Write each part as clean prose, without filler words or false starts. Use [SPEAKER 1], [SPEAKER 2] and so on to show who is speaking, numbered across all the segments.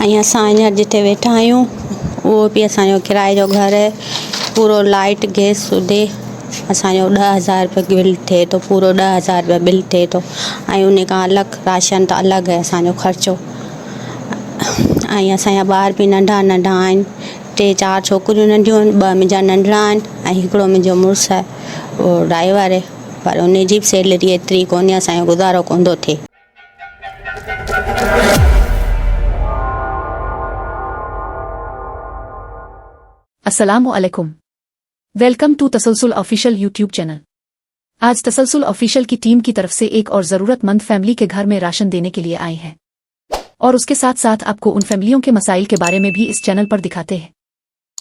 [SPEAKER 1] असां जिथे वेठा आहियूं उहो बि असांजो किराए जो घर है। पूरो लाइट गैस सुधे असांजो 10,000 रुपये बिल थिए थो। पूरो 10,000 रुपया बिल थिए थो ऐं उन खां अलॻि राशन त अलॻि आहे असांजो ख़र्चो। ऐं असांजा ॿार बि नंढा नंढा आहिनि। 3-4 छोकिरियूं नंढियूं आहिनि, 2 मुंहिंजा नंढड़ा आहिनि ऐं हिकिड़ो मुंहिंजो मुड़ुसु आहे, उहो ड्राइवर आहे। पर उन जी बि सैलरी एतिरी कोन्हे, असांजो गुज़ारो कोन थो थिए।
[SPEAKER 2] अस्सलामु अलैकुम। Welcome to Tasalsul official YouTube channel. आज तसलसल ऑफिशियल की टीम की तरफ से एक और ज़रूरतमंद फैमिली के घर में राशन देने के लिए आए हैं और उसके साथ साथ आपको उन फैमिलियों के मसाइल के बारे में भी इस चैनल पर दिखाते हैं।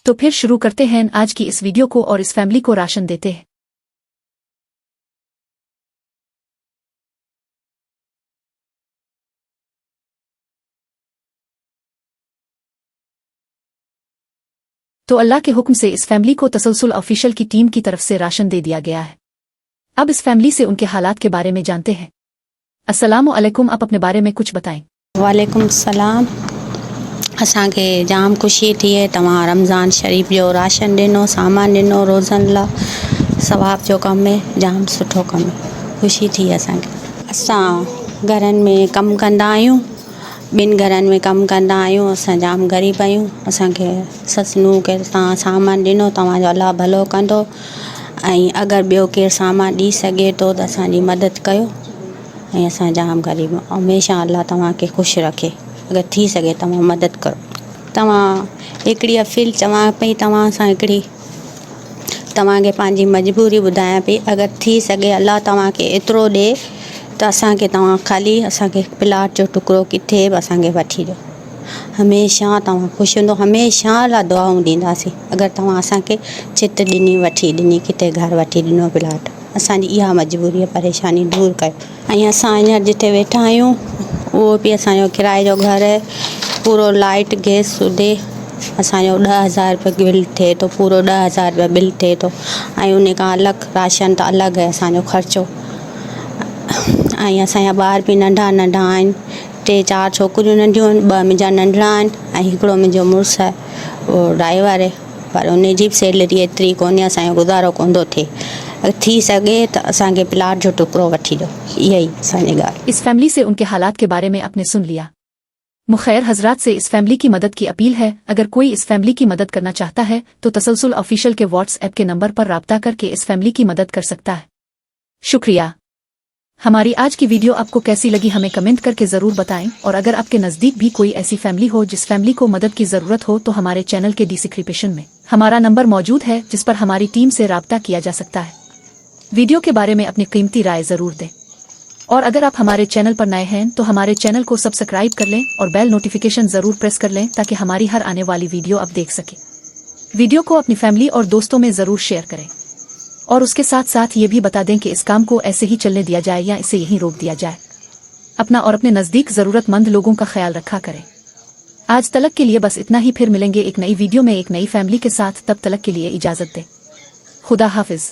[SPEAKER 2] तो फिर शुरू करते हैं आज की इस वीडियो को और इस फैमिली को राशन देते हैं। तो अल्लाह के हुक्म से इस फैमिली को तसलसल ऑफिशियल की टीम की तरफ से राशन दे दिया गया है। अब इस फैमिली से उनके हालात के बारे में जानते हैं। अस्सलामु अलैकुम, आप अपने बारे में कुछ बताएं।
[SPEAKER 1] वालेकुम सलाम। असांखे जाम ख़ुशी थी है, तव्हां रमज़ान शरीफ़ जो राशन ॾिनो, सामान ॾिनो, रोज़नि लाइ सवाब जो कमु है, जाम सुठो कमु है, ख़ुशी थी असांखे। असां घरनि में कमु कंदा आहियूं, 2 घरनि में कमु कंदा आहियूं। असां जाम ग़रीब आहियूं। असांखे ससु नूंहं खे तव्हां सामान ॾिनो, तव्हांजो अलाह भलो कंदो। ऐं अगरि ॿियो केरु सामान ॾेई सघे थो त असांजी मदद कयो। ऐं असां जाम ग़रीब आहियूं। हमेशह अलाह तव्हांखे ख़ुशि रखे। अगरि थी सघे तव्हां मदद करो। तव्हां हिकिड़ी अपील चवां पई, तव्हां सां हिकिड़ी तव्हांखे पंहिंजी मजबूरी ॿुधायां पई। अगरि थी सघे अलाह तव्हांखे एतिरो ॾिए त असांखे तव्हां ख़ाली असांखे प्लाट जो टुकड़ो किथे बि असांखे वठी ॾियो। हमेशह तव्हां ख़ुशि हूंदो, हमेशह लाइ दुआऊं ॾींदासीं। अगरि तव्हां असांखे चिट ॾिनी, वठी ॾिनी, किथे घर वठी ॾिनो, प्लाट, असांजी इहा मजबूरी आहे, परेशानी दूरि कयो। ऐं असां जिथे वेठा आहियूं उहो बि असांजो किराए जो घर है। पूरो लाइट गैस सुधे असांजो 10,000 रुपये बिल थिए थो। पूरो 10,000 रुपया बिल थिए थो ऐं उन खां अलॻि राशन त अलॻि आहे असांजो ख़र्चो। ऐं असांजा ॿार बि नंढा नंढा आहिनि। 3-4 छोकिरियूं नंढियूं आहिनि, 2 मुंहिंजा नंढड़ा आहिनि ऐं हिकिड़ो मुंहिंजो मुड़ुसु आहे, उहो ड्राइवर आहे। पर उन जी बि सैलरी एतिरी कोन्हे, असांजो गुज़ारो कोन थो थिए। अगरि थी सघे त असांखे प्लाट जो टुकड़ो वठी ॾियो, इहा ई असांजी ॻाल्हि।
[SPEAKER 2] इस फैमिली से उनके हालात के बारे में आपने सुन लिया। मुखैर हजरात से इस फैमिली की मदद की अपील है। अगर कोई इस फैमिली की मदद करना चाहता है तो तसलसल ऑफिशियल के व्हाट्सएप के नंबर पर राब्ता करके इस फैमिली की मदद कर सकता है। शुक्रिया। हमारी आज की वीडियो आपको कैसी लगी हमें कमेंट करके ज़रूर बताएं और अगर आपके नज़दीक भी कोई ऐसी फैमिली हो जिस फैमिली को मदद की ज़रूरत हो तो हमारे चैनल के डिस्क्रिप्शन में हमारा नंबर मौजूद है जिस पर हमारी टीम से राब्ता किया जा सकता है। वीडियो के बारे में अपनी कीमती राय ज़रूर दें और अगर आप हमारे चैनल पर नए हैं तो हमारे चैनल को सब्सक्राइब कर लें और बेल नोटिफिकेशन ज़रूर प्रेस कर लें ताकि हमारी हर आने वाली वीडियो आप देख सकें। वीडियो को अपनी फैमिली और दोस्तों में ज़रूर शेयर करें और उसके साथ साथ ये भी बता दें कि इस काम को ऐसे ही चलने दिया जाए या इसे यहीं रोक दिया जाए। अपना और अपने नज़दीक ज़रूरतमंद लोगों का ख्याल रखा करें। आज तलक के लिए बस इतना ही, फिर मिलेंगे एक नई वीडियो में एक नई फैमिली के साथ। तब तलक के लिए इजाज़त दें। खुदा हाफिज़।